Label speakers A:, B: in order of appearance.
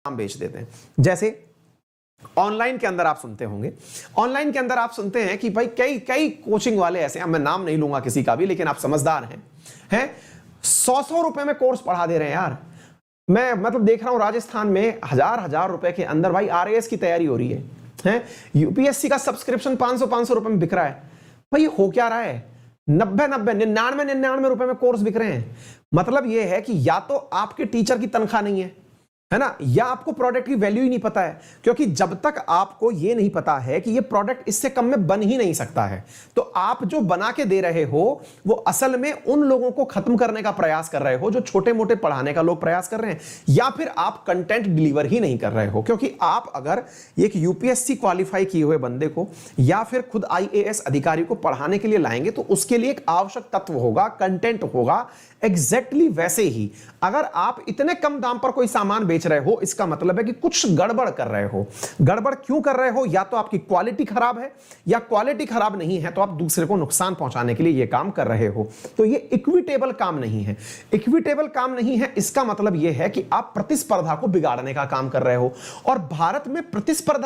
A: काम बेच देते हैं। जैसे ऑनलाइन के अंदर आप सुनते होंगे, ऑनलाइन के अंदर आप सुनते हैं कि भाई कई कई कोचिंग वाले ऐसे हैं, मैं नाम नहीं लूंगा किसी का भी, लेकिन आप समझदार हैं 100 रुपए में कोर्स पढ़ा दे रहे हैं यार। मैं मतलब देख रहा हूं राजस्थान में हजार रुपए के अंदर भाई आरएएस की तैयारी हो रही है यूपीएससी का सब्सक्रिप्शन 500 रुपए में बिक रहा है। भाई हो क्या रहा है, 99 रुपए में कोर्स बिक रहे हैं। मतलब यह है कि या तो आपके टीचर की तनख्वाह नहीं है ना, या आपको प्रोडक्ट की वैल्यू ही नहीं पता है, क्योंकि जब तक आपको यह नहीं पता है कि यह प्रोडक्ट इससे कम में बन ही नहीं सकता है, तो आप जो बना के दे रहे हो वो असल में उन लोगों को खत्म करने का प्रयास कर रहे हो जो छोटे मोटे पढ़ाने का लोग प्रयास कर रहे हैं, या फिर आप कंटेंट डिलीवर ही नहीं कर रहे हो। क्योंकि आप अगर एक यूपीएससी क्वालिफाई किए हुए बंदे को या फिर खुद आईएएस अधिकारी को पढ़ाने के लिए लाएंगे तो उसके लिए एक आवश्यक तत्व होगा, कंटेंट होगा। एग्जैक्टली वैसे ही अगर आप इतने कम दाम पर कोई सामान बेच रहे हो, इसका मतलब है कि कुछ गड़बड़ कर रहे हो। गड़बड़ क्यों कर रहे हो, या तो आपकी क्वालिटी खराब है, या क्वालिटी खराब नहीं है तो आप दूसरे को नुकसान पहुंचाने के लिए यह काम कर रहे हो। तो यह इक्विटेबल काम नहीं है। इक्विटेबल काम नहीं है, इसका मतलब यह है कि आप प्रतिस्पर्धा को बिगाड़ने का काम कर रहे हो। और भारत में प्रतिस्पर्धा